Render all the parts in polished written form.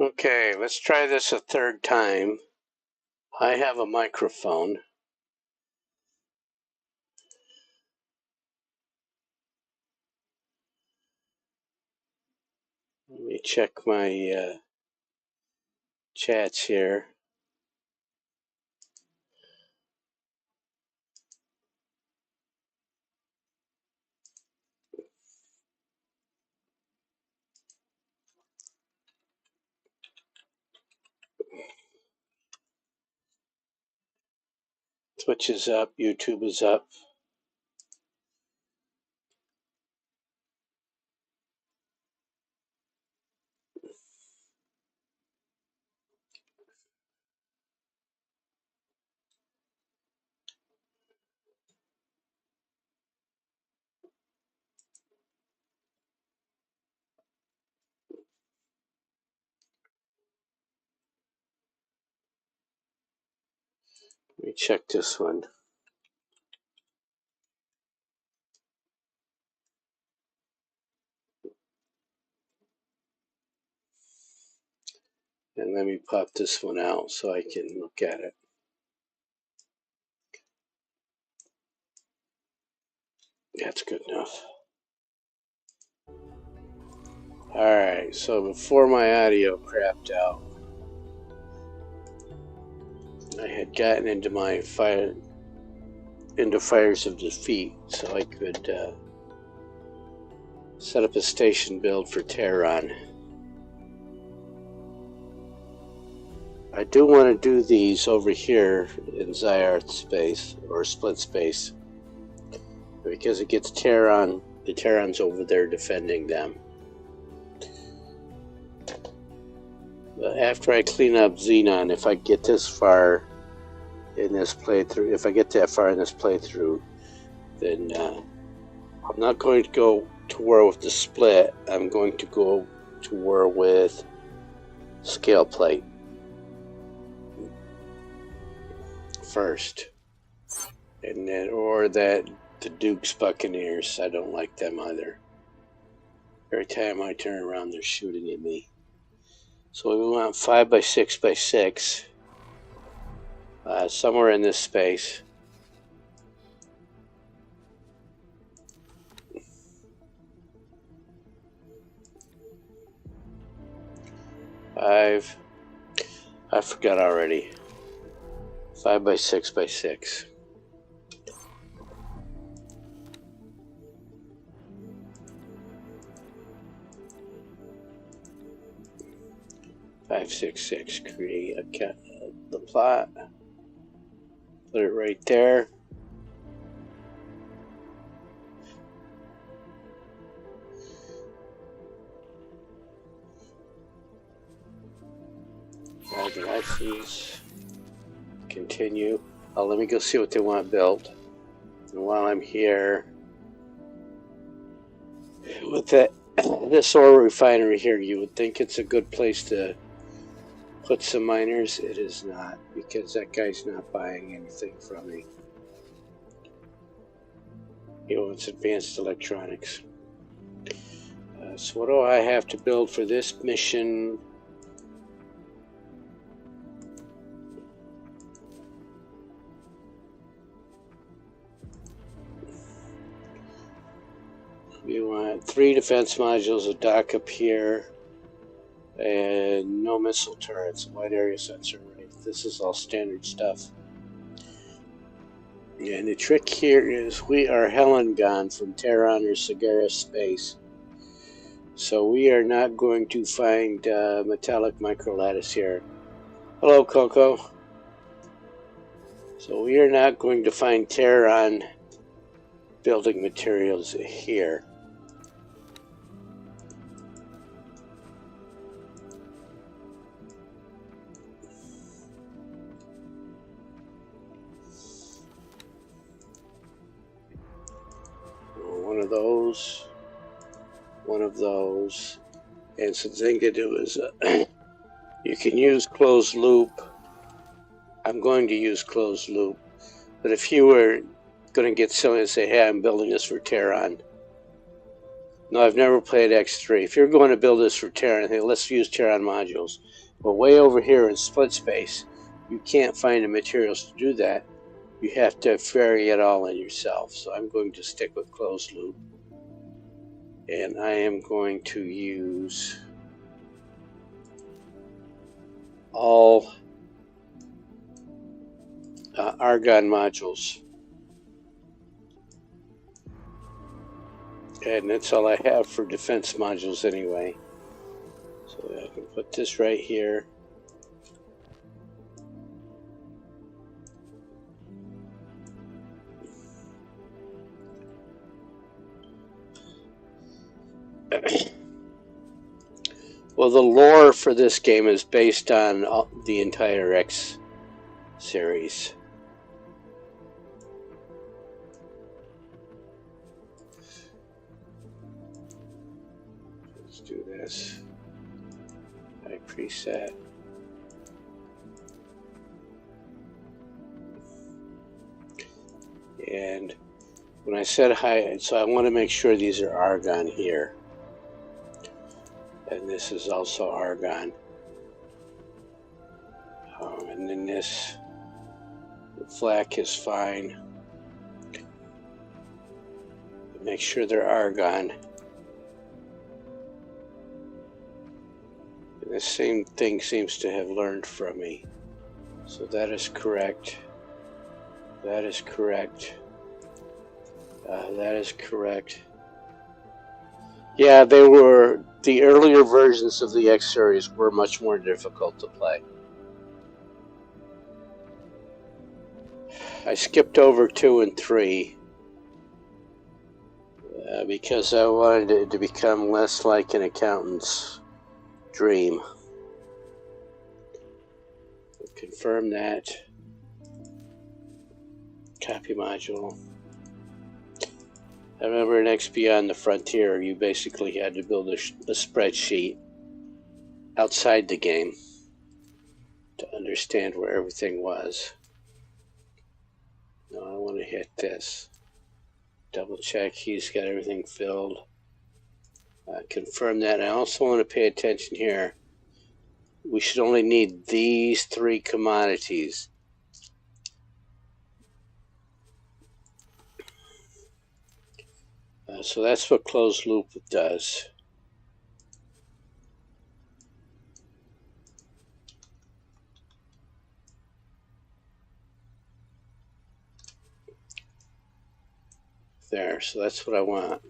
Okay, let's try this a third time. I have a microphone. Let me check my chats here. Twitch is up, YouTube is up. Let me check this one. And let me pop this one out so I can look at it. That's good enough. Alright, so before my audio crapped out, I had gotten into Fires of Defeat so I could set up a station build for Terran. I do want to do these over here in Zyarth space, or split space, because it gets Terran, the Terrans over there defending them. But after I clean up Xenon, if I get this far in this playthrough, if I get that far in this playthrough, then I'm not going to go to war with the split. I'm going to go to war with Scale Plate first, and then the Duke's Buccaneers. I don't like them either. Every time I turn around, they're shooting at me. So we want 5 by 6 by 6, somewhere in this space. I forgot already. 5 by 6 by 6. Five, 6, 6. Create the plot. Put it right there. Add the ICs. Continue. Let me go see what they want built. And while I'm here, with this ore refinery here, you would think it's a good place to put some miners. It is not, because that guy's not buying anything from me. He wants advanced electronics. So what do I have to build for this mission? We want 3 defense modules, a dock up here, and no missile turrets, wide area sensor array. This is all standard stuff. And the trick here is we are Helen gone from Terran or Sagara space. So we are not going to find metallic microlattice here. Hello, Coco. So we are not going to find Terran building materials here. One of those, and so the thing to do is you can use closed loop. I'm going to use closed loop, but if you were going to get silly and say, hey, I'm building this for Terran, No, I've never played X3. If you're going to build this for Terran, hey, let's use Terran modules. But way over here in split space, you can't find the materials to do that. You have to ferry it all in yourself. So I'm going to stick with closed loop. And I am going to use all argon modules. And that's all I have for defense modules anyway. So I can put this right here. Well, the lore for this game is based on the entire X series. Let's do this. I preset. And when I said high, so I want to make sure these are argon here. And this is also argon. And then this, the flak is fine. Make sure they're argon. And the same thing seems to have learned from me. So that is correct. That is correct. That is correct. Yeah, they were, the earlier versions of the X series were much more difficult to play. I skipped over 2 and 3 because I wanted it to become less like an accountant's dream. Confirm that. Copy module. I remember in X Beyond the Frontier, you basically had to build a spreadsheet outside the game to understand where everything was. Now I want to hit this. Double check he's got everything filled. Confirm that. I also want to pay attention here. We should only need these 3 commodities. So that's what closed loop does. There, so that's what I want.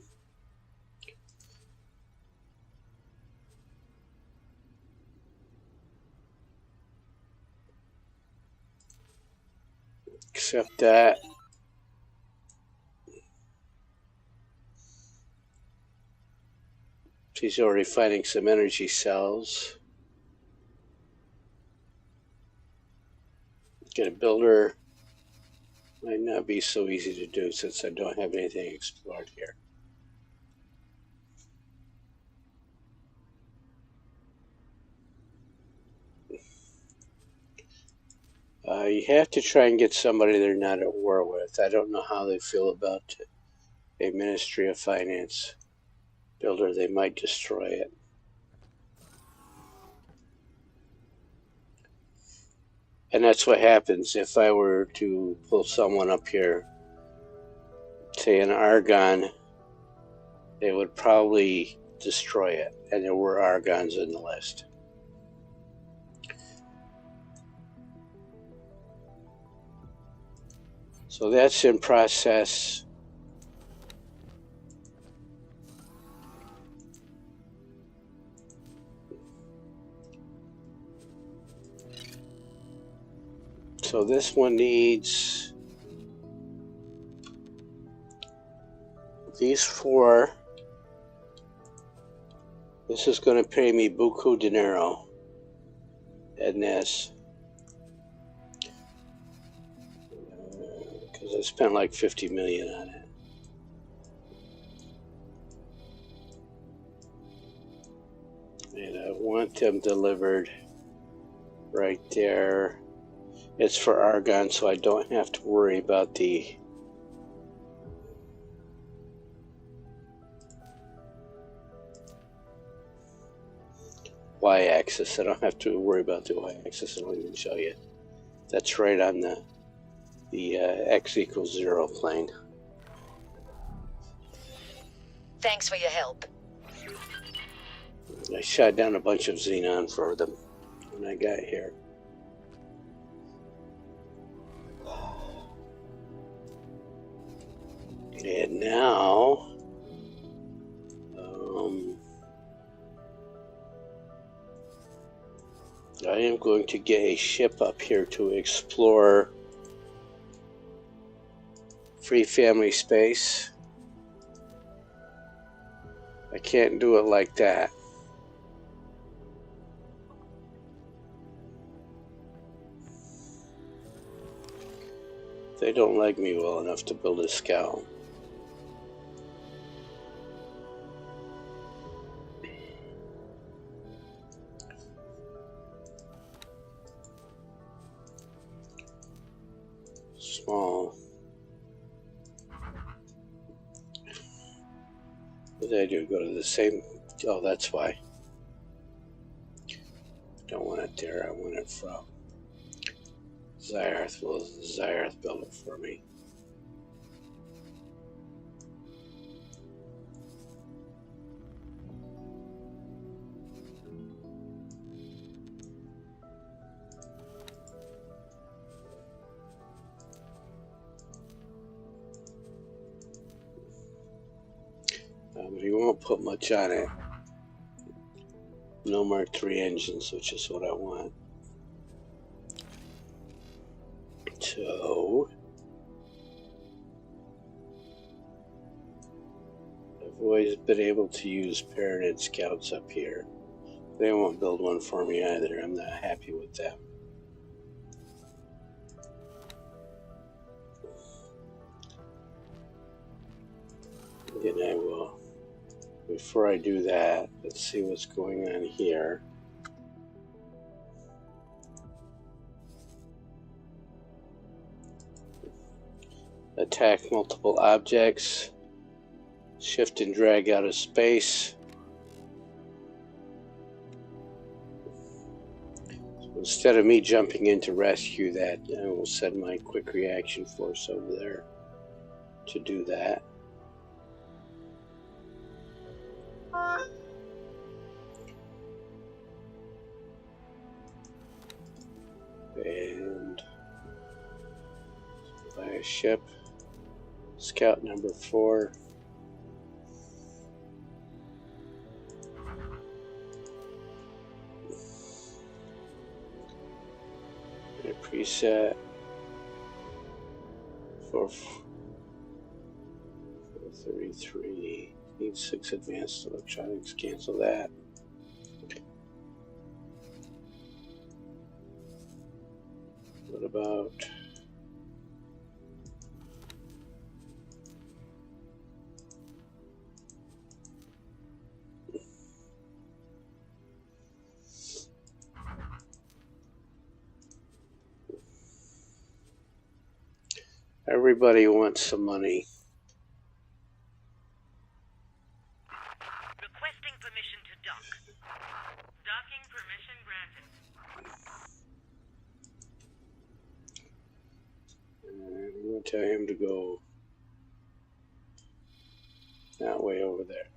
Accept that. She's already finding some energy cells. Get a builder. Might not be so easy to do since I don't have anything explored here. You have to try and get somebody they're not at war with. I don't know how they feel about a Ministry of Finance builder. They might destroy it. And that's what happens if I were to pull someone up here, say an argon, they would probably destroy it. And there were argons in the list. So that's in process. So this one needs these 4. This is going to pay me buku dinero. And this. Because I spent like 50 million on it. And I want them delivered right there. It's for argon, so I don't have to worry about the y-axis. I don't have to worry about the y-axis. I'll even show you. That's right on the x equals 0 plane. Thanks for your help. I shot down a bunch of xenon for them when I got here. And now, I am going to get a ship up here to explore free family space. I can't do it like that. They don't like me well enough to build a scout. Small. What did I do? Go to the same... Oh, that's why. Don't want it there. I want it from Zyarth. Will Zyarth build it for me? But he won't put much on it. No Mark III engines, which is what I want. So I've always been able to use Paranid scouts up here. They won't build one for me either. I'm not happy with them. And I will, before I do that, let's see what's going on here. Attack multiple objects. Shift and drag out of space. So instead of me jumping in to rescue that, I will send my quick reaction force over there to do that. And buy a ship. Scout number 4. A preset for 433. Needs 6 advanced electronics. Cancel that. What about everybody wants some money? Requesting permission to dock. Docking permission granted. And I'm going to tell him to go that way over there.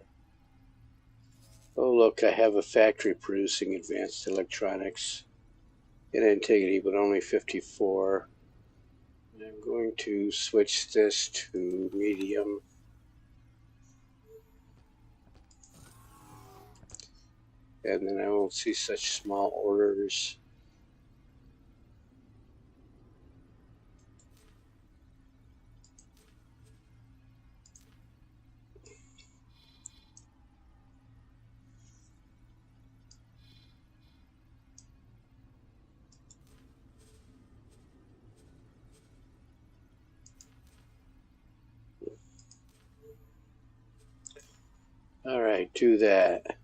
Oh, look, I have a factory producing advanced electronics in Antigone, but only 54. I'm going to switch this to medium. And then I won't see such small orders. All right, do that.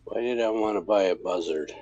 Why did I want to buy a buzzard?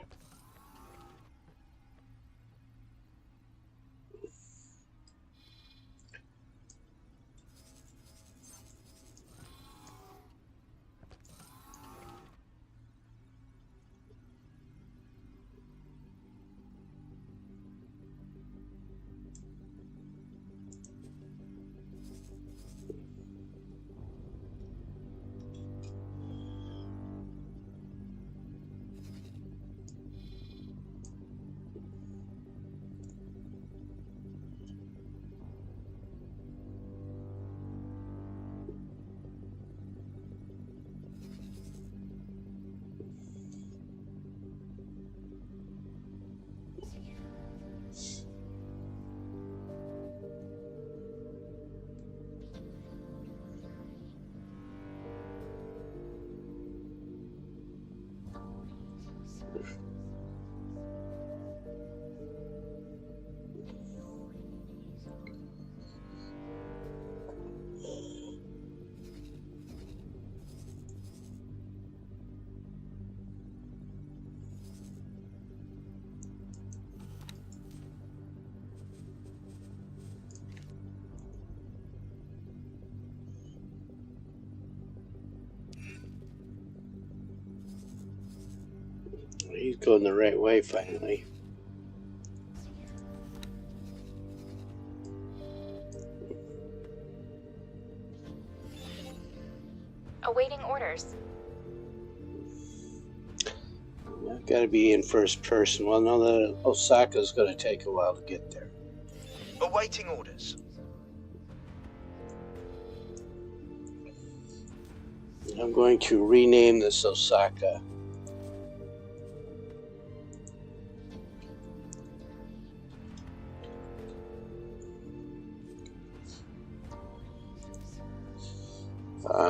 going the right way finally. Awaiting orders. I've got to be in first person. Well, no, the Osaka's going to take a while to get there. Awaiting orders. I'm going to rename this Osaka.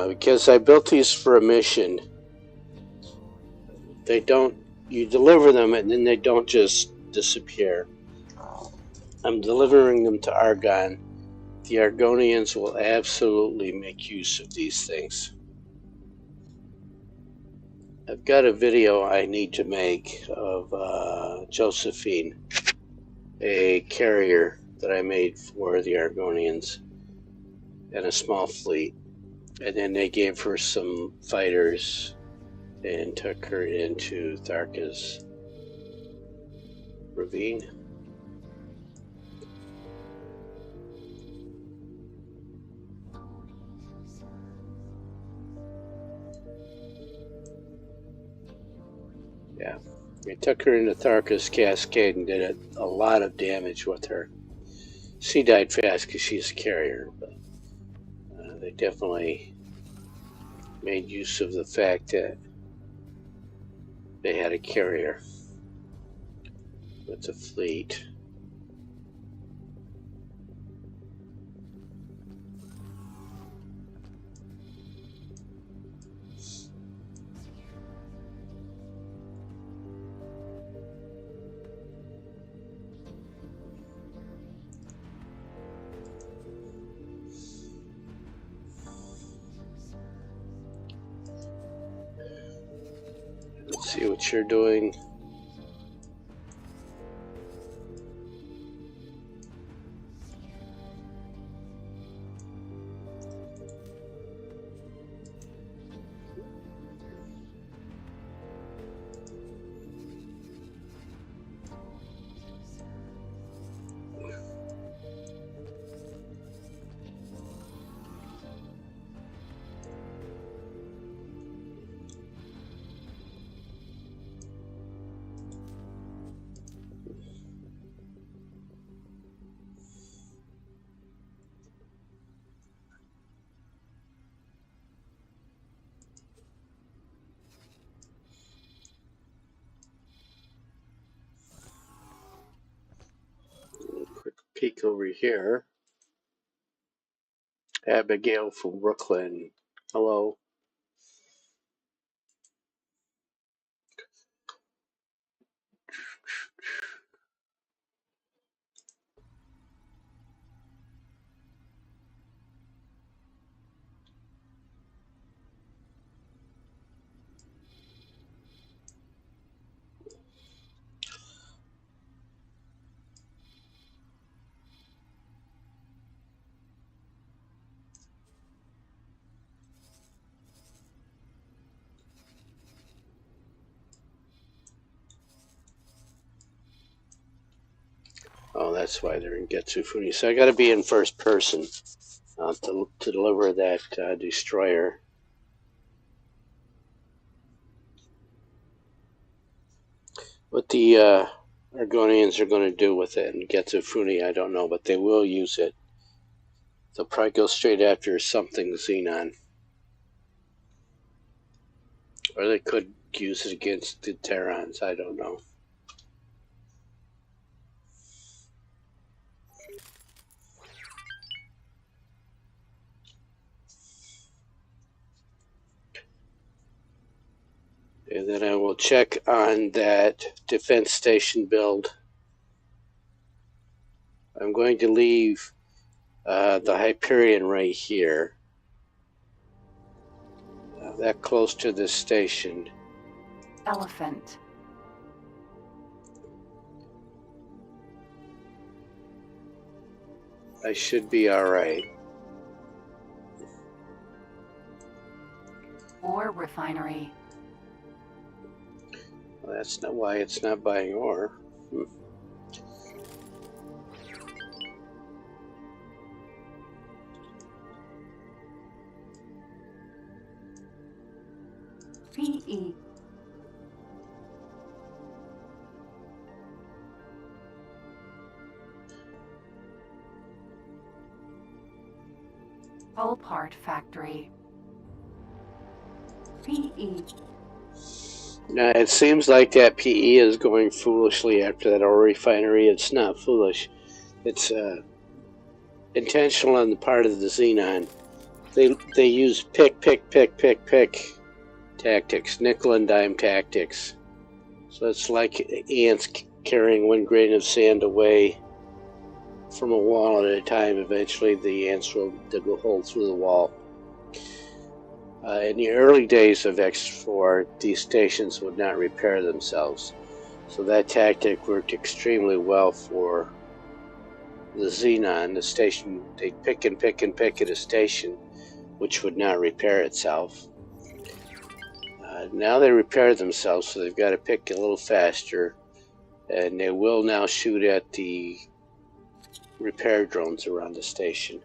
Because I built these for a mission. They don't, you deliver them and then they don't just disappear. I'm delivering them to Argon. The Argonians will absolutely make use of these things. I've got a video I need to make of Josephine, a carrier that I made for the Argonians and a small fleet. And then they gave her some fighters and took her into Tharka's ravine. Yeah, they took her into Tharka's cascade and did a lot of damage with her. She died fast because she's a carrier, but they definitely made use of the fact that they had a carrier with a fleet. Let's see what you're doing. Quick peek over here. Abigail from Brooklyn. Hello. Oh, that's why they're in Getsufuni. So I got to be in first person to deliver that destroyer. What the Argonians are going to do with it in Getsufuni, I don't know, but they will use it. They'll probably go straight after something Xenon. Or they could use it against the Terrans, I don't know. And then I will check on that defense station build. I'm going to leave the Hyperion right here. That close to this station. Elephant. I should be alright. Ore refinery. That's not why it's not buying ore. PE. Hull part factory. PE. Now, it seems like that PE is going foolishly after that ore refinery. It's not foolish. It's intentional on the part of the Xenon. They use pick tactics, nickel and dime tactics. So it's like ants carrying one grain of sand away from a wall at a time. Eventually the ants will dig a hole through the wall. In the early days of X4, these stations would not repair themselves. So that tactic worked extremely well for the Xenon. The station, they'd pick at a station which would not repair itself. Now they repair themselves, so they've got to pick a little faster, and they will now shoot at the repair drones around the station.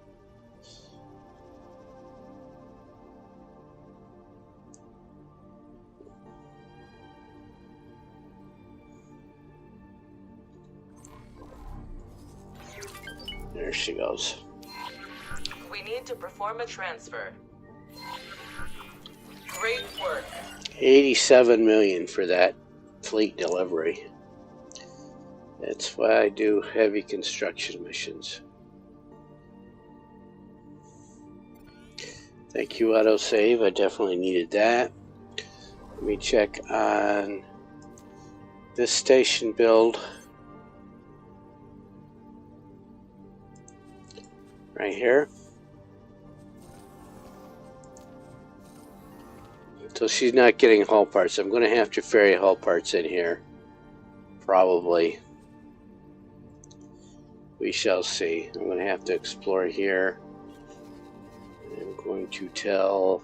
There she goes. We need to perform a transfer. Great work. 87 million for that fleet delivery. That's why I do heavy construction missions. Thank you, autosave. I definitely needed that. Let me check on this station build. Right here. So she's not getting hull parts. I'm going to have to ferry hull parts in here. Probably. We shall see. I'm going to have to explore here. I'm going to tell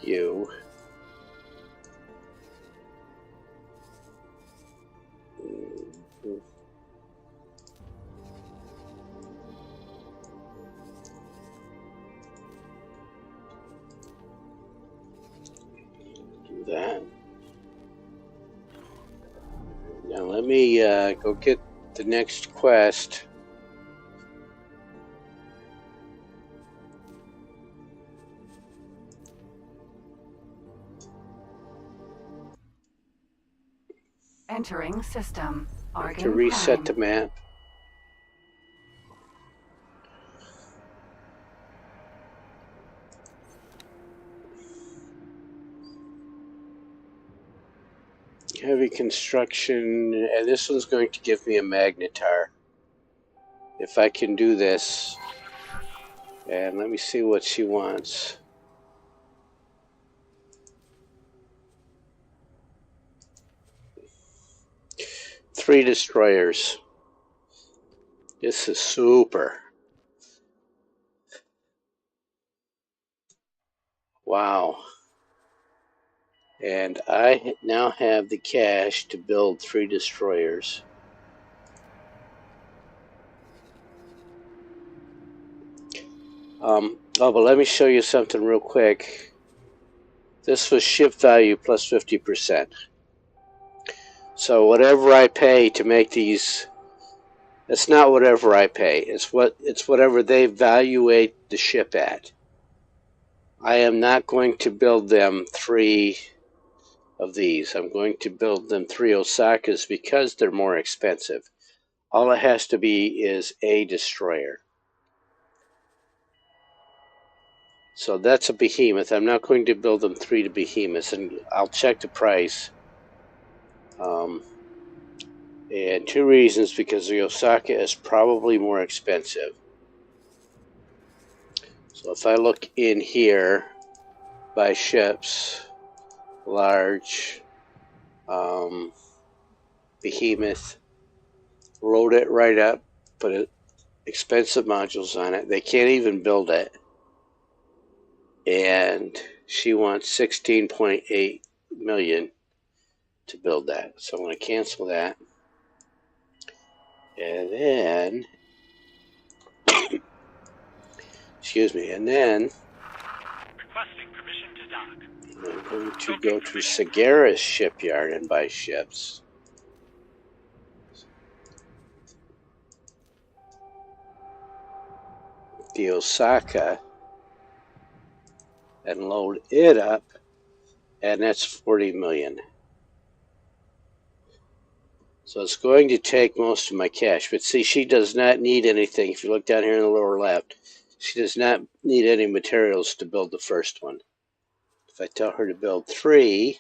you. Do that. Now let me go get the next quest. Entering system. To reset the map. Heavy construction, and this one's going to give me a magnetar. If I can do this, and let me see what she wants. Three destroyers. This is super. Wow. And I now have the cash to build 3 destroyers. But let me show you something real quick. This was ship value plus 50%. So whatever I pay to make these, it's not whatever I pay. It's whatever they evaluate the ship at. I am not going to build them 3 of these. I'm going to build them 3 Osakas because they're more expensive. All it has to be is a destroyer. So that's a behemoth. I'm not going to build them 3 to behemoths, and I'll check the price. And 2 reasons, because the Osaka is probably more expensive. So if I look in here by ships, large, behemoth, load it right up, put it expensive modules on it. They can't even build it. And she wants 16.8 million to build that. So I'm going to cancel that. And then, excuse me, and then Requesting permission to dock. I'm going to go to Sagaris shipyard and buy ships. The Osaka and load it up, and that's 40 million. So it's going to take most of my cash. But see, she does not need anything. If you look down here in the lower left, she does not need any materials to build the first one. If I tell her to build 3,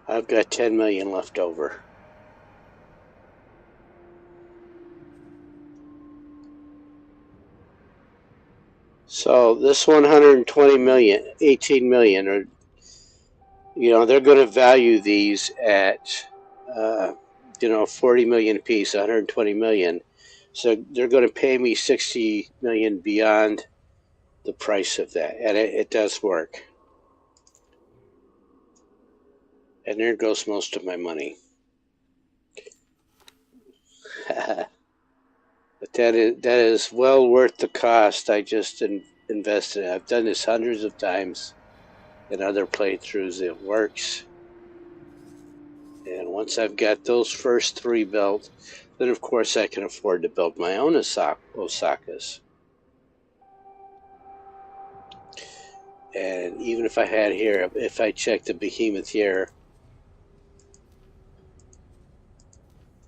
I've got 10 million left over. So this 120 million, 18 million, or they're going to value these at 40 million a piece, 120 million. So they're going to pay me 60 million beyond the price of that, and it does work. And there goes most of my money. But that is well worth the cost I just invested. I've done this hundreds of times in other playthroughs. It works. And once I've got those first 3 built, then of course I can afford to build my own Osakas. And even if I had here, if I check the behemoth here,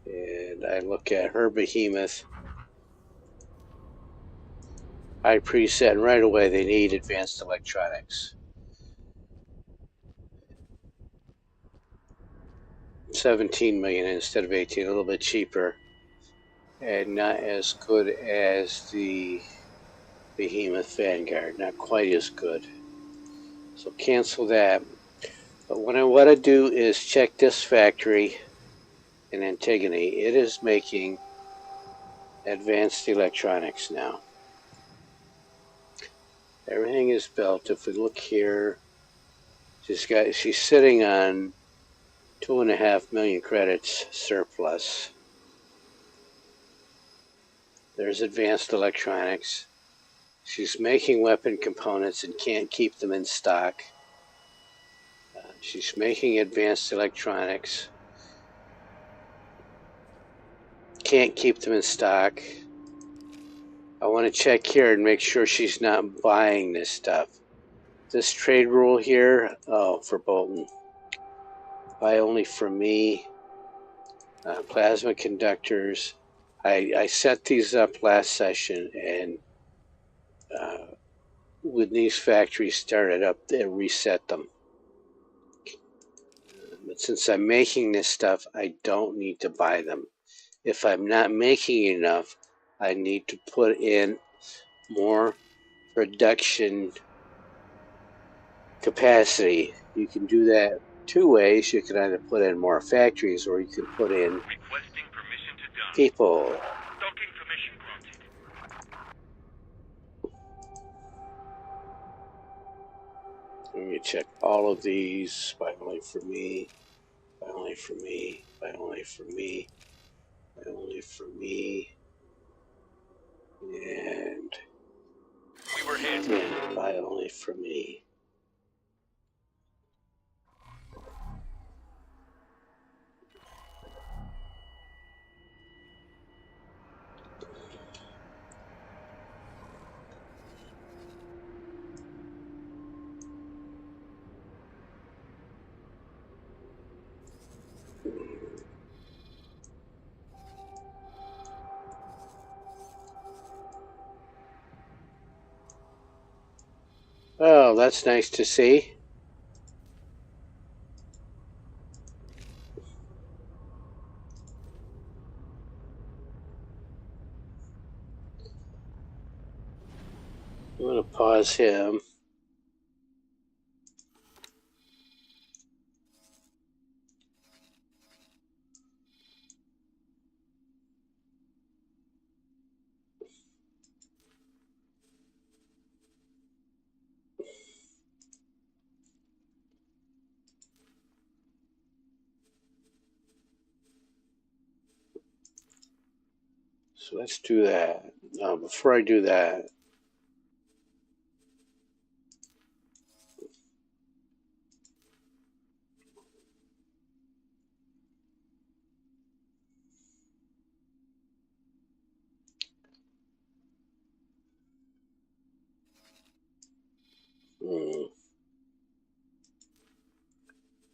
and I look at her behemoth, I preset, and right away they need advanced electronics. 17 million instead of 18, a little bit cheaper, and not as good as the Behemoth Vanguard, not quite as good. So cancel that. But what I want to do is check this factory in Antigone. It is making advanced electronics now. Everything is built. If we look here, she's sitting on 2.5 million credits surplus. There's advanced electronics. She's making weapon components and can't keep them in stock. She's making advanced electronics. Can't keep them in stock. I want to check here and make sure she's not buying this stuff. This trade rule here, for Bolton. Buy only from me. Plasma conductors. I set these up last session, and when these factories started up, they reset them. But since I'm making this stuff, I don't need to buy them. If I'm not making enough, I need to put in more production capacity. You can do that 2 ways. You can either put in more factories, or you can put in Requesting permission to dock. people. Docking permission granted. Let me check all of these. Buy only for me. Buy only for me. Buy only for me. Buy only for me. And We were hit. buy only for me. Oh, that's nice to see. I'm going to pause him. So let's do that. Before I do that,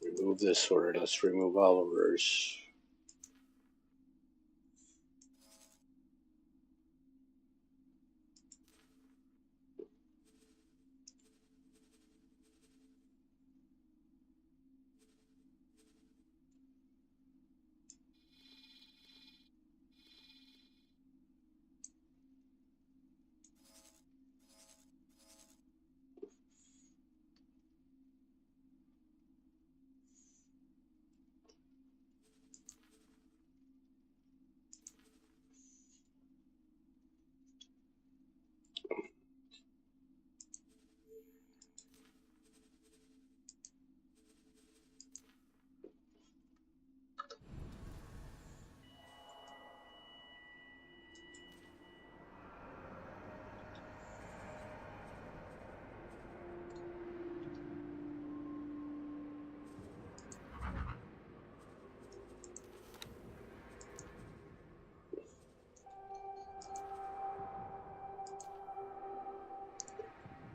remove this order. Let's remove Oliver's.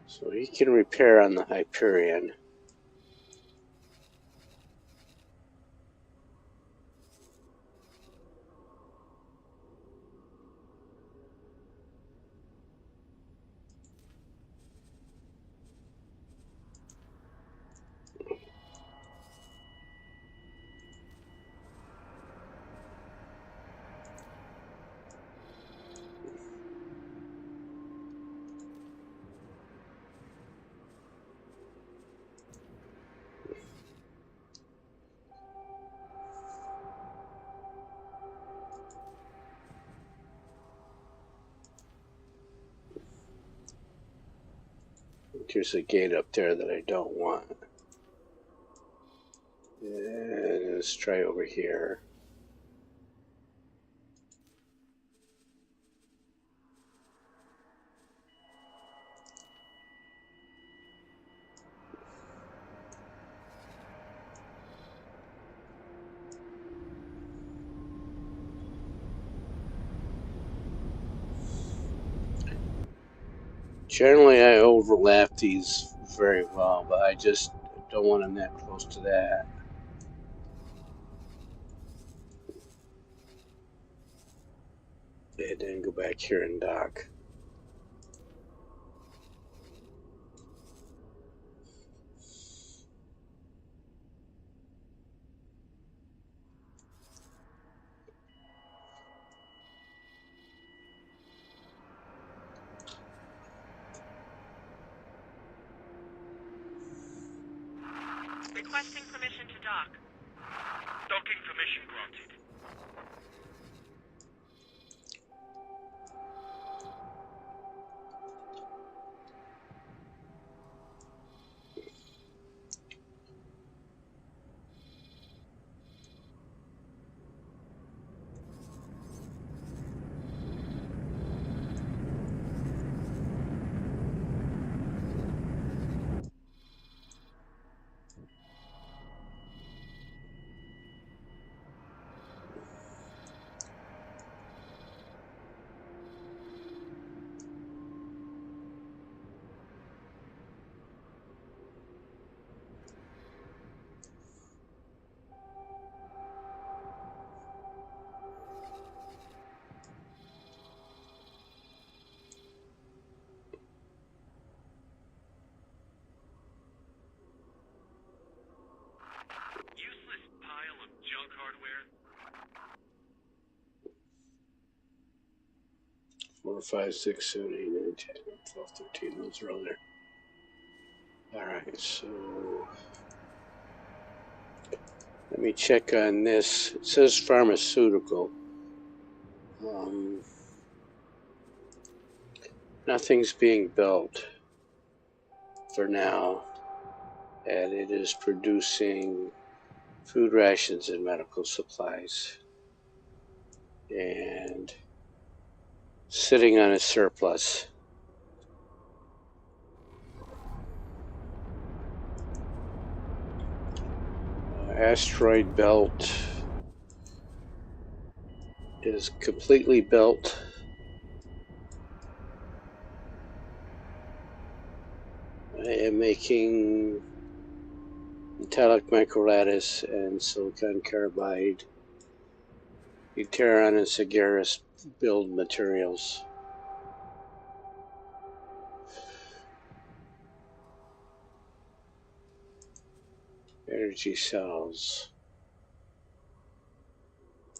So he can repair on the Hyperion. There's a gate up there that I don't want. And let's try over here. Generally, I overlap these very well, but I just don't want them that close to that. And then go back here and dock. Requesting permission to dock. Docking permission granted. Useless pile of junk hardware. 4, 5, 6, 7, 8, 9, 10, 12, 13. Those are on there. Alright, so let me check on this. It says pharmaceutical. Nothing's being built for now, and it is producing food rations and medical supplies. And sitting on a surplus. Asteroid belt is completely built. I am making metallic microlattice and silicon carbide. Deuteron and Sagaris build materials. Energy cells.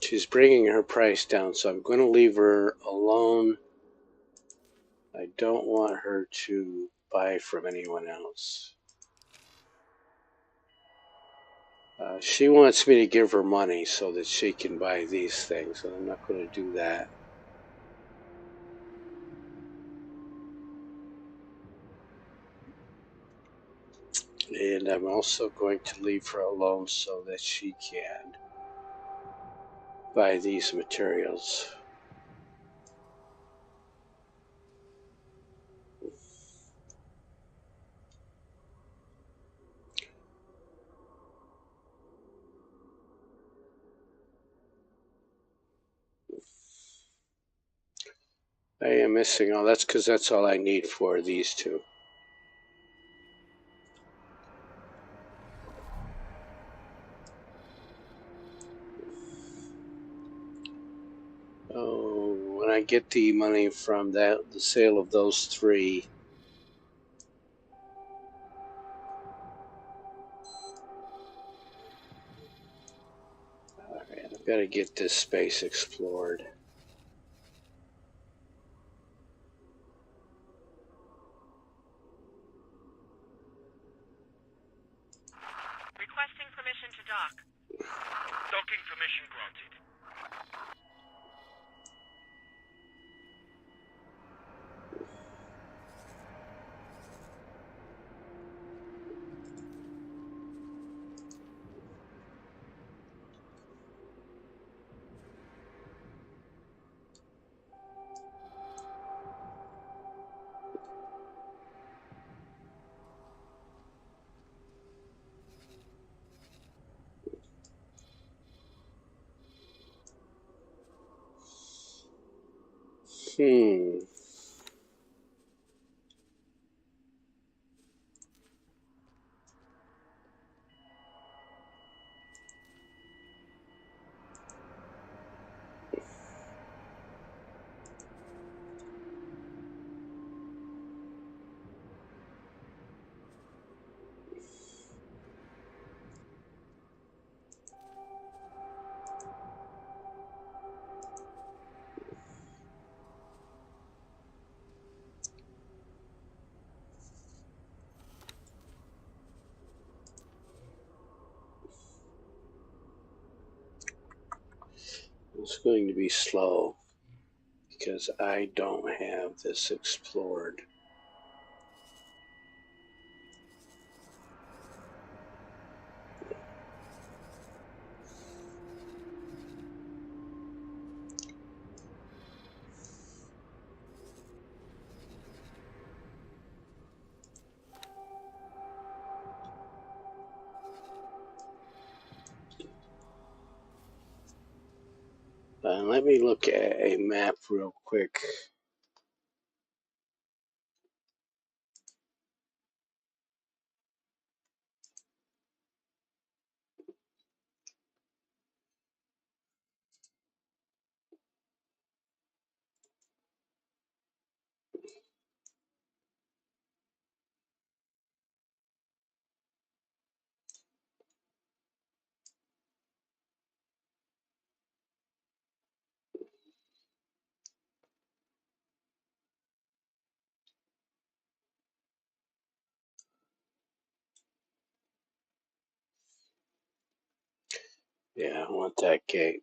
She's bringing her price down, so I'm going to leave her alone. I don't want her to buy from anyone else. She wants me to give her money so that she can buy these things, and I'm not going to do that. And I'm also going to leave her alone so that she can buy these materials. I am missing all that's because that's all I need for these two. Oh, when I get the money from the sale of those three, all right, I've got to get this space explored. Requesting permission to dock. Docking permission granted. Hmm. It's going to be slow because I don't have this explored. Let me look at a map real quick. Yeah, I want that gate.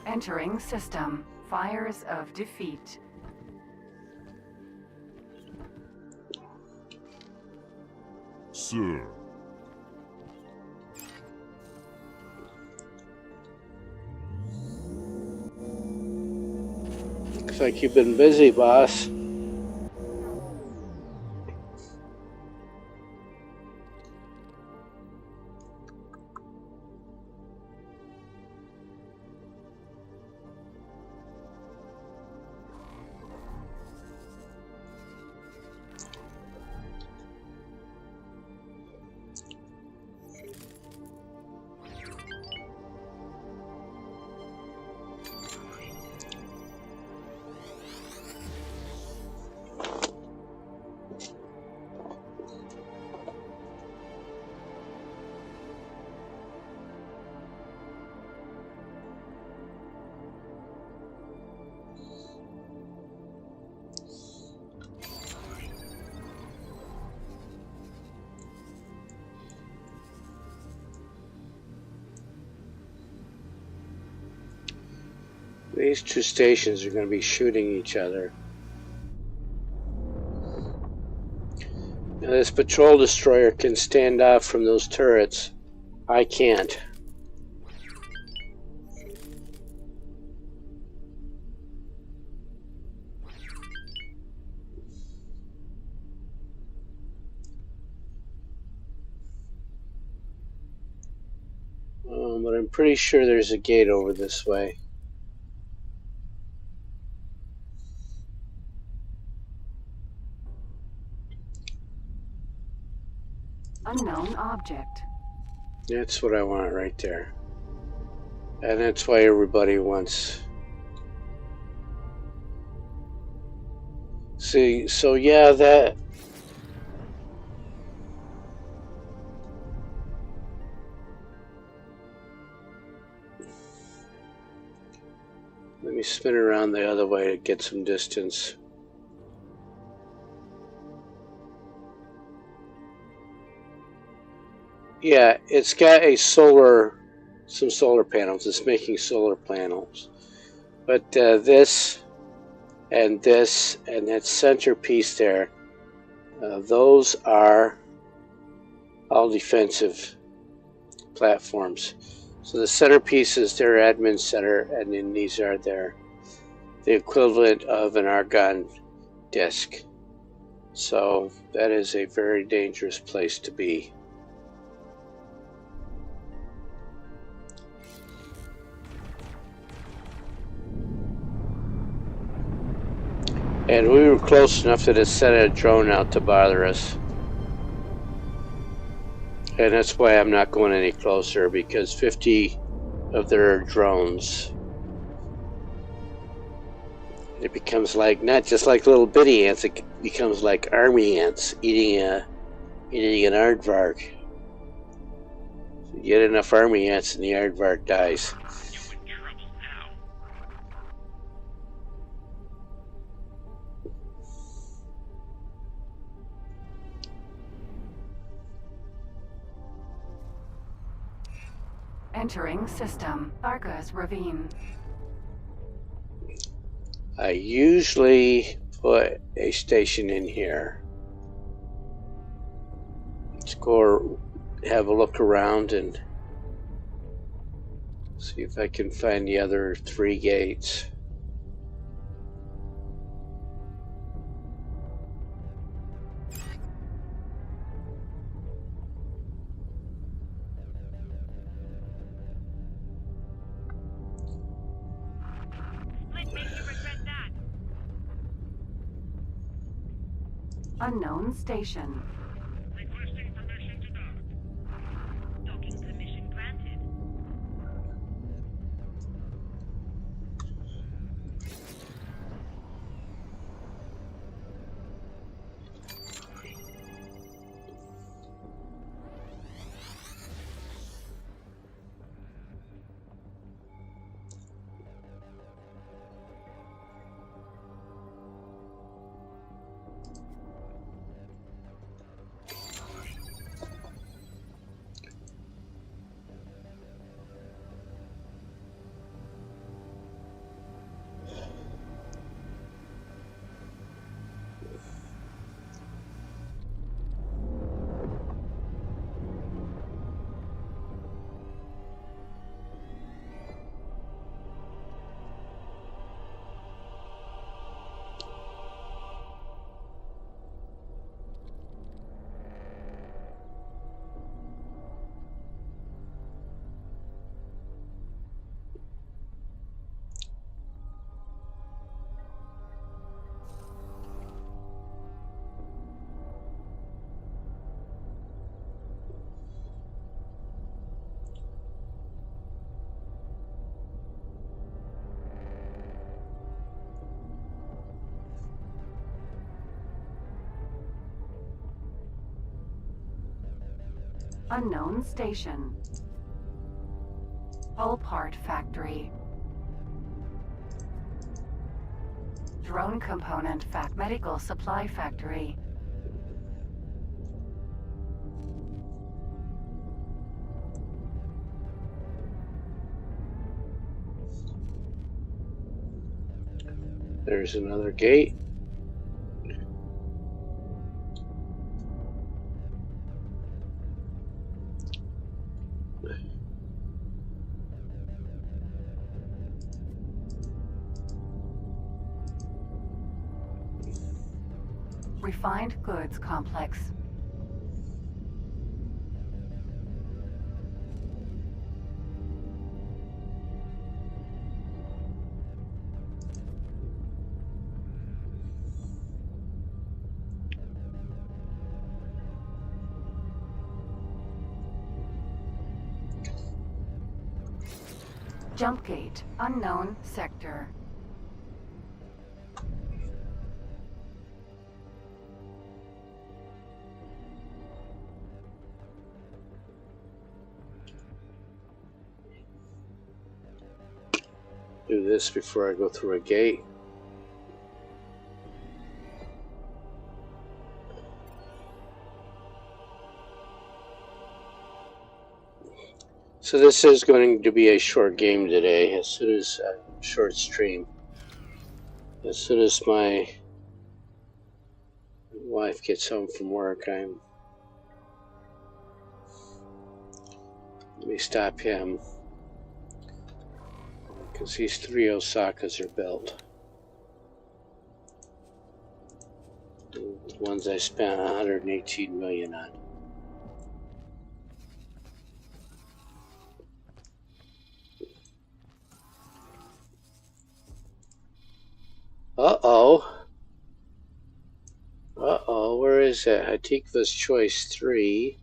Entering system. Fires of defeat. Sir. Looks like you've been busy, boss. These two stations are going to be shooting each other. Now, this patrol destroyer can stand off from those turrets. I can't. But I'm pretty sure there's a gate over this way. Unknown object. That's what I want right there. And that's why everybody wants... See, so yeah, that... Let me spin around the other way to get some distance. Yeah, it's got some solar panels. It's making solar panels. But this and that centerpiece there, those are all defensive platforms. So the centerpiece is their admin center, and then these are the equivalent of an argon disk. So that is a very dangerous place to be. And we were close enough that it sent a drone out to bother us. And that's why I'm not going any closer, because 50 of their drones, it becomes like, not just like little bitty ants, it becomes like army ants eating an aardvark. So you get enough army ants and the aardvark dies. You in trouble now. Entering system. Argus Ravine. I usually put a station in here. Let's go have a look around and see if I can find the other 3 gates. Split makes you regret that. Unknown station. Requesting permission to dock. Docking permission granted. Unknown station. Hull part factory. Drone component medical supply factory. There's another gate. Refined goods complex. Jump gate, unknown sector. Do this before I go through a gate. So this is going to be a short game today, as soon as short stream. As soon as my wife gets home from work, let me stop him, because these 3 Osakas are built. The ones I spent 118 million on. Where is that? Hatikva's Choice 3.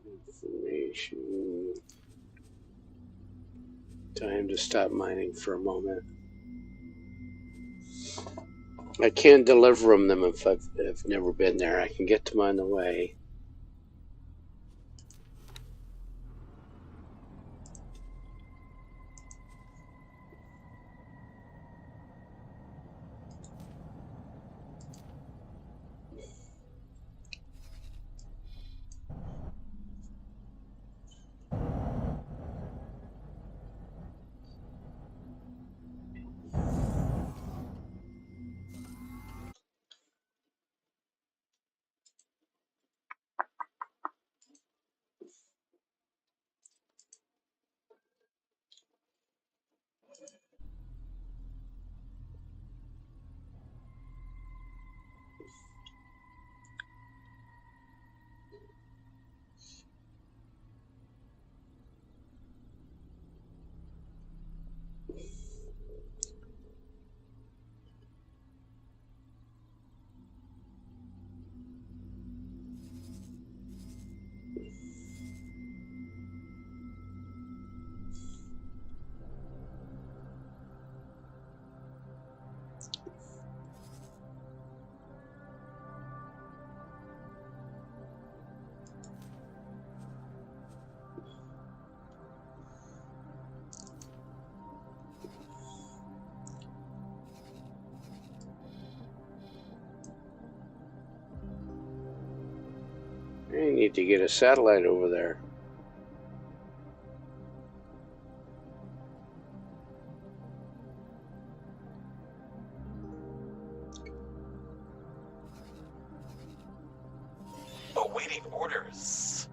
Information. Time to stop mining for a moment. I can't deliver them if I've never been there. I can get them on the way. I need to get a satellite over there. Awaiting orders.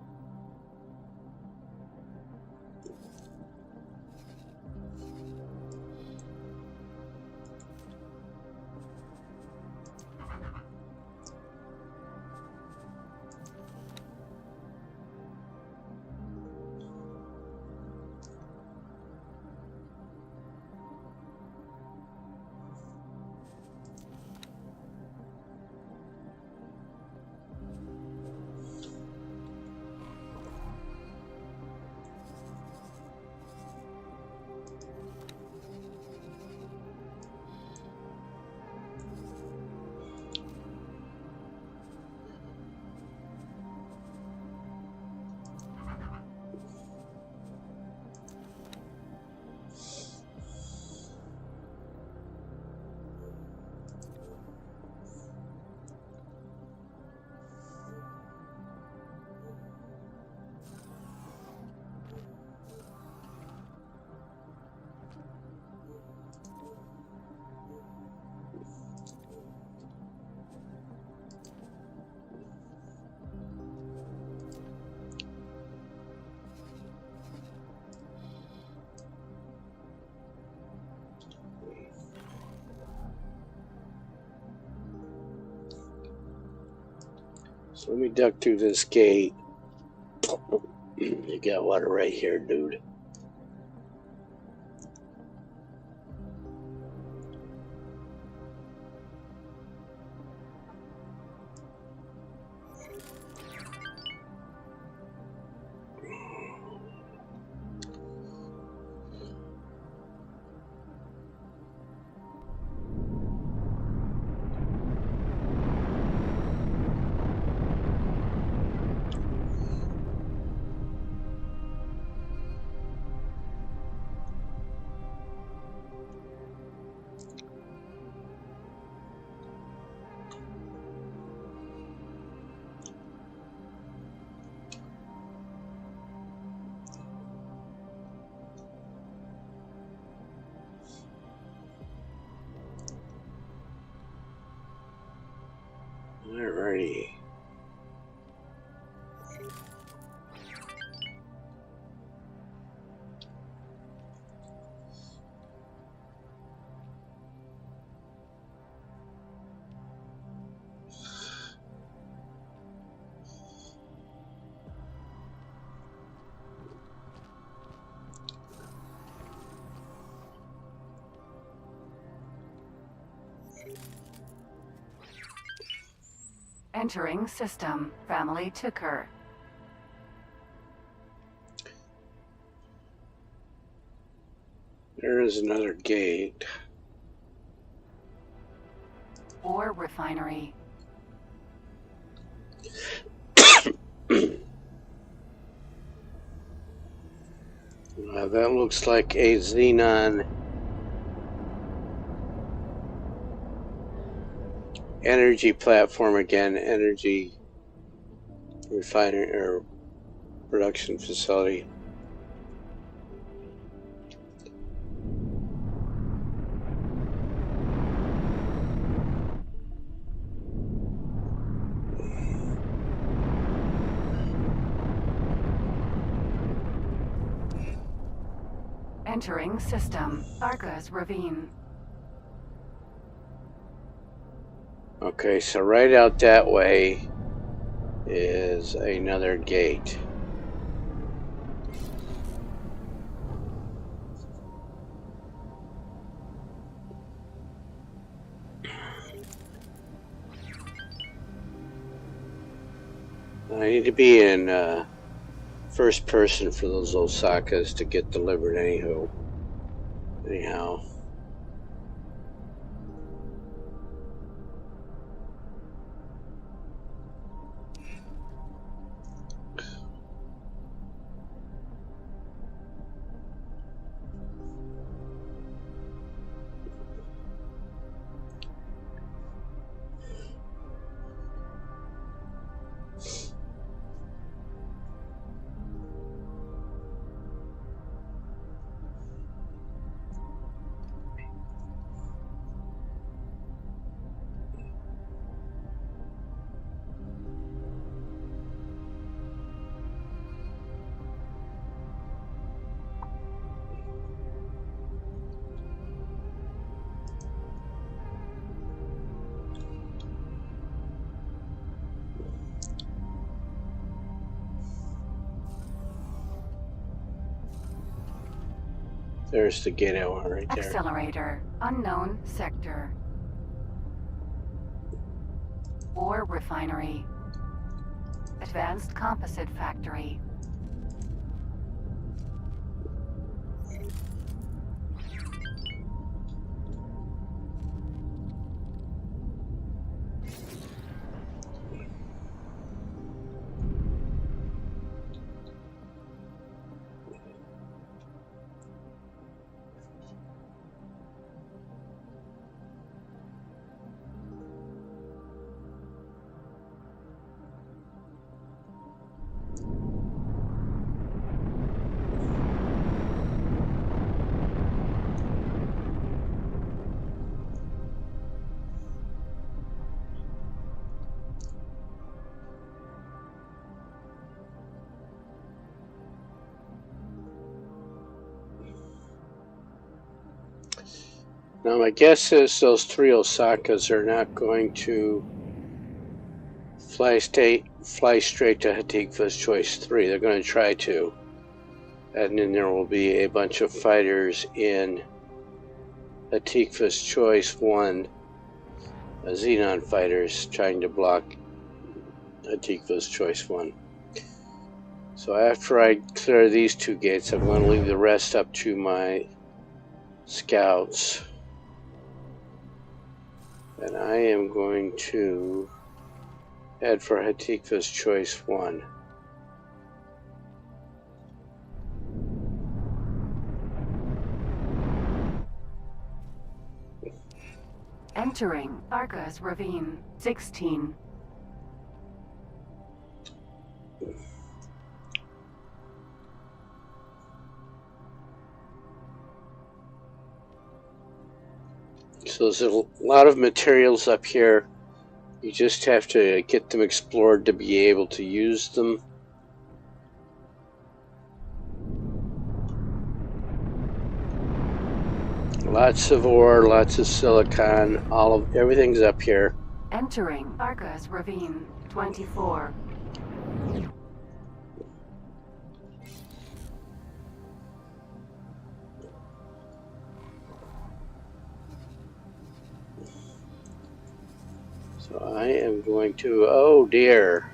So let me duck through this gate. You got water right here, dude. Alrighty. Entering system. Family ticker. There is another gate. Ore refinery. That looks like a xenon energy platform again. Energy refinery or production facility. Entering system. Arca's ravine. Okay, so right out that way is another gate. I need to be in first person for those Osakas to get delivered anyhow. There's the gate I want right there. Accelerator. Unknown sector. Ore refinery. Advanced composite factory. Now my guess is those three Osakas are not going to fly fly straight to Hatikva's Choice 3. They're going to try to. And then there will be a bunch of fighters in Hatikva's Choice 1, Xenon fighters trying to block Hatikva's Choice 1. So after I clear these two gates, I'm going to leave the rest up to my scouts. And I am going to head for Hatikva's Choice 1. Entering Arca's Ravine 16. So there's a lot of materials up here. You just have to get them explored to be able to use them. Lots of ore, lots of silicon, everything's up here. Entering Arca's Ravine 24. So I am going to, oh dear.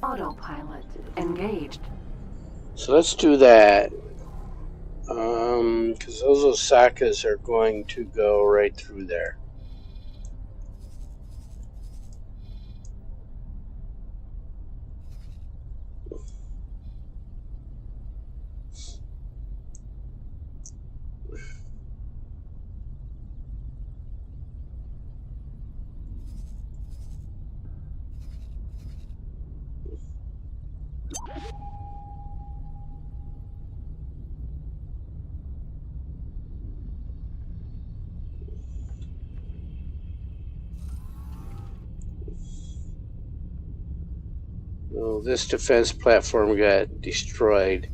Autopilot engaged. So let's do that. Because those Osakas are going to go right through there. Well, this defense platform got destroyed,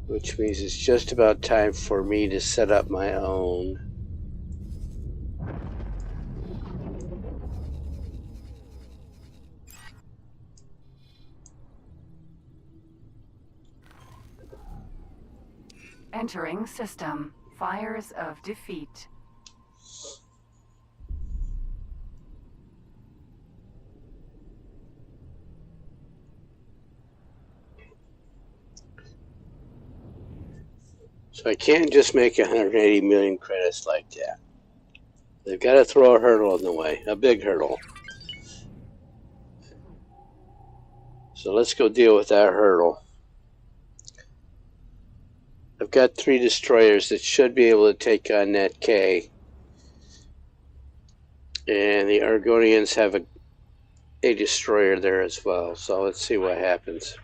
which means it's just about time for me to set up my own. Entering system. Fires of defeat. So I can't just make 180 million credits like that. They've got to throw a hurdle in the way, a big hurdle. So let's go deal with that hurdle. I've got 3 destroyers that should be able to take on that K. And the Argonians have a destroyer there as well. So let's see what happens.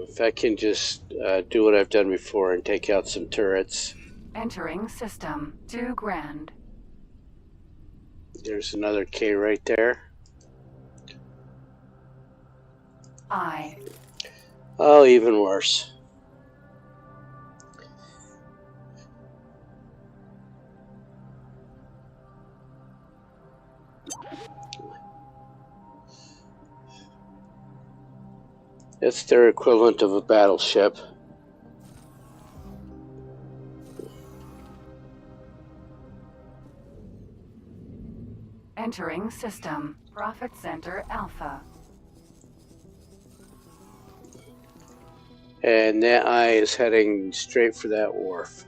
If I can just do what I've done before and take out some turrets. Entering system. 2 grand. There's another K right there. Oh, even worse. It's their equivalent of a battleship. Entering system. Profit Center Alpha. And that eye is heading straight for that wharf.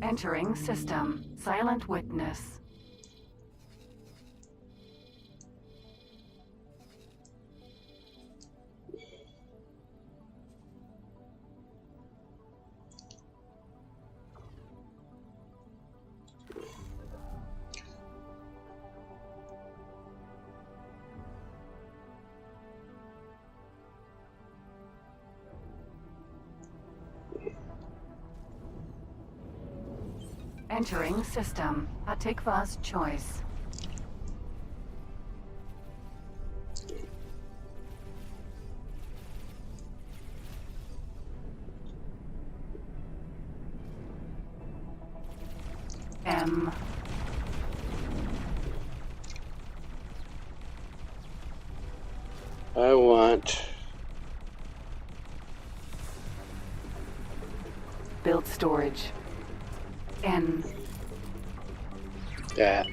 Entering system. Silent Witness. Entering system. Patikva's choice. M. I want Build storage. N. that.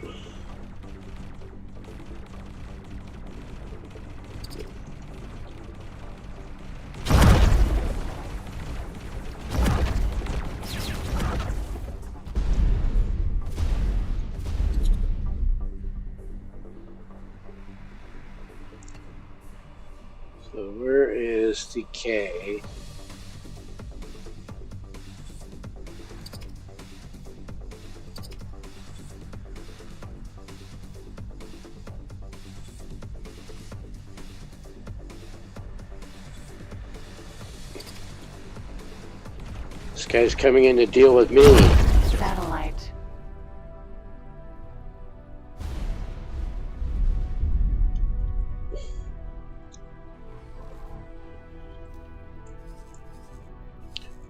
So where is the K? This guy's coming in to deal with me. Satellite.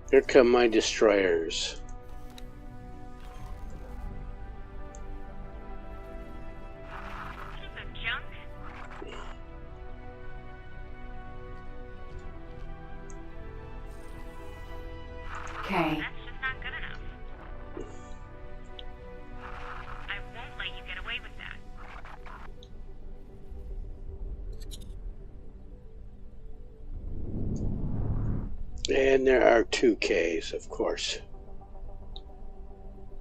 Here come my destroyers. Piece of junk. K. That's just not good enough. I won't let you get away with that. And there are 2 Ks, of course.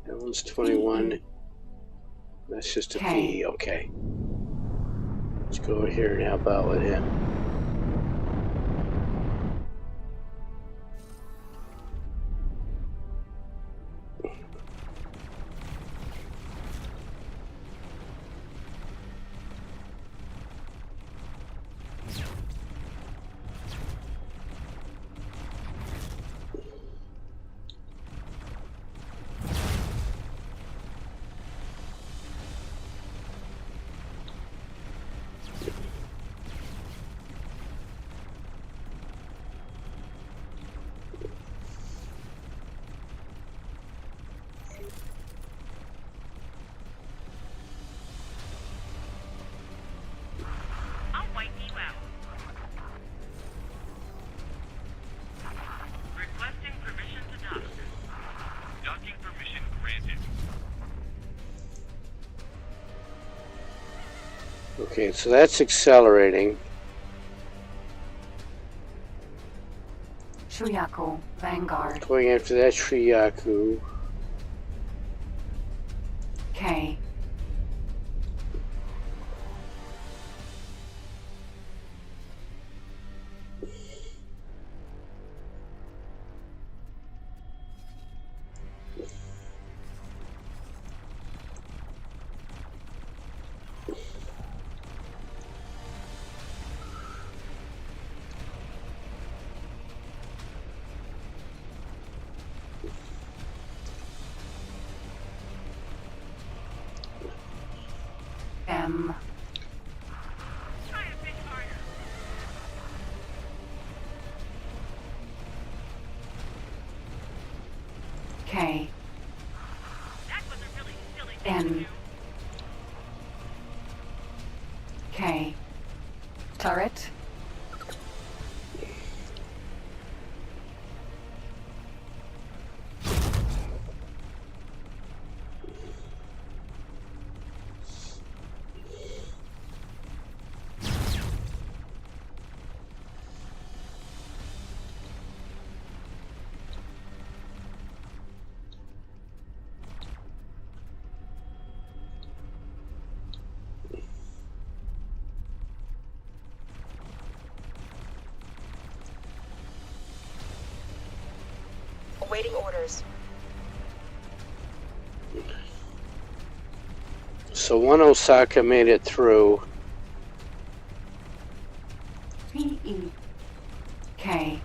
That one's 21. That's just a P, okay. Let's go over here and help out with him. I'll wipe you out. Requesting permission to dock. Docking permission granted. Okay, so that's accelerating. Shuyaku. Vanguard. Going after that Shryaku. K. M. Try a bit harder. K. That was a really silly thing N. to do. K. Turret. Awaiting orders. So one Osaka made it through. P. E. K.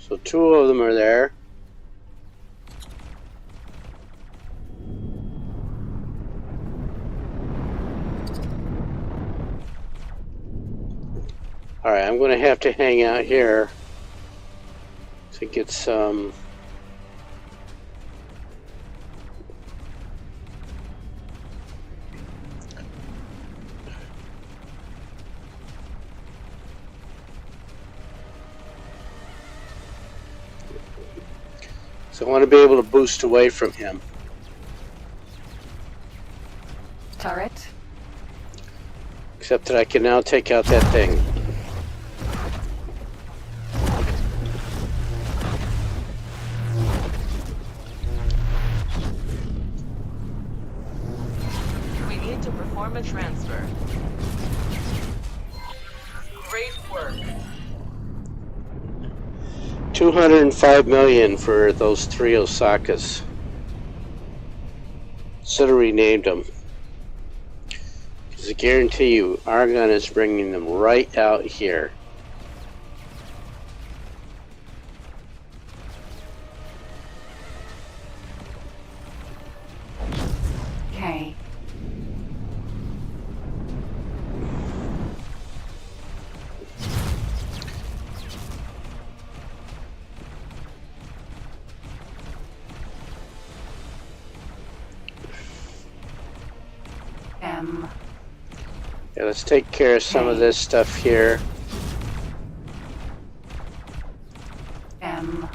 So 2 of them are there. Alright, I'm going to have to hang out here to get some... So I want to be able to boost away from him. Turret. Except that I can now take out that thing. We need to perform a transfer. Great work. 205 million for those 3 Osakas. Should have renamed them. Because I guarantee you, Argon is bringing them right out here. K. M. Yeah, let's take care of some of this stuff here. M.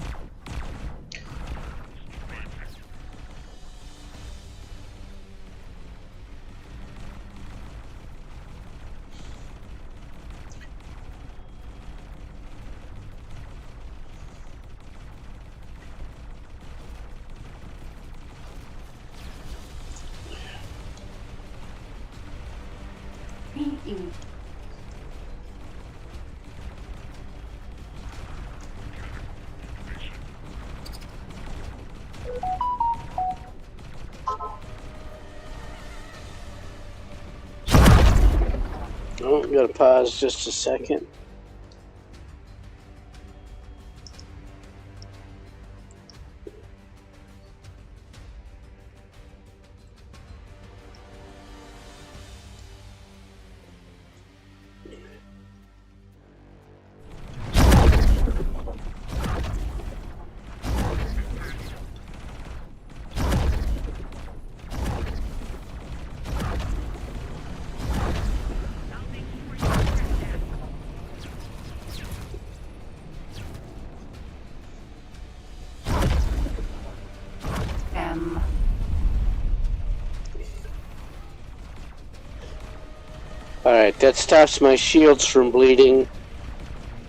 E. Oh, I'm gonna pause just a second. M. Alright, that stops my shields from bleeding.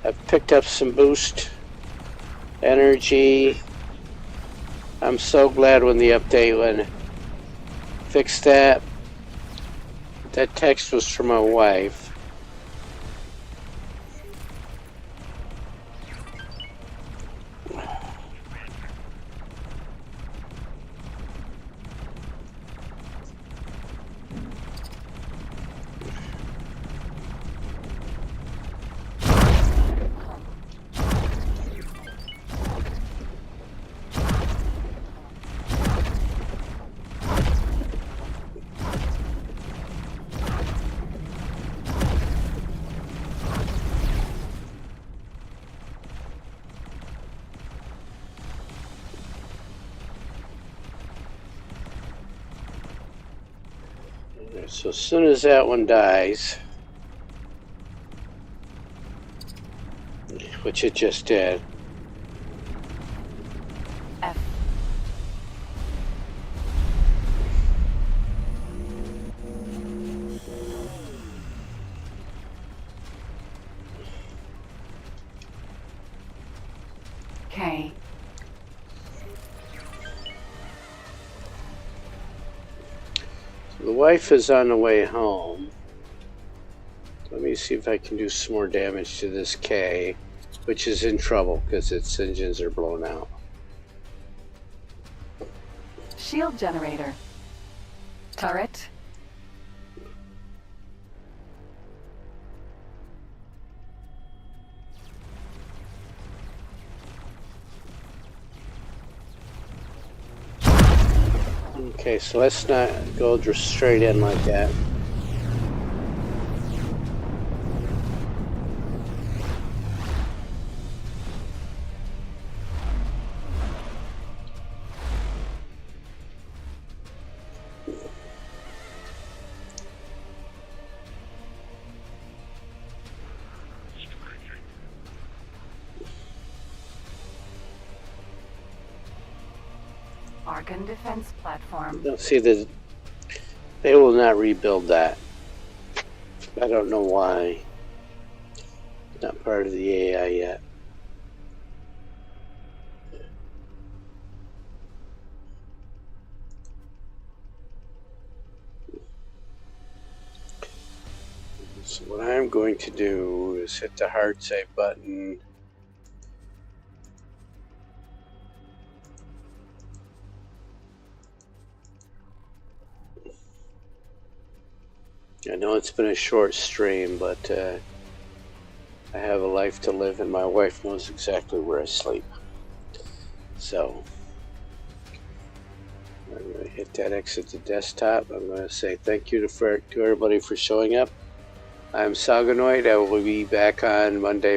I've picked up some boost energy. I'm so glad when the update went. Fixed that. That text was from my wife. So as soon as that one dies, which it just did, F. K. the wife is on the way home. Let me see if I can do some more damage to this K, which is in trouble because its engines are blown out. Shield generator. Turret. Okay, so let's not go just straight in like that. Argon defense platform. Don't see that they will not rebuild that. I don't know why. Not part of the AI yet. So what I'm going to do is hit the hard save button. I know it's been a short stream, but I have a life to live and my wife knows exactly where I sleep. So I'm going to hit that exit to desktop. I'm going to say thank you to everybody for showing up. I'm Saganoid. I will be back on Monday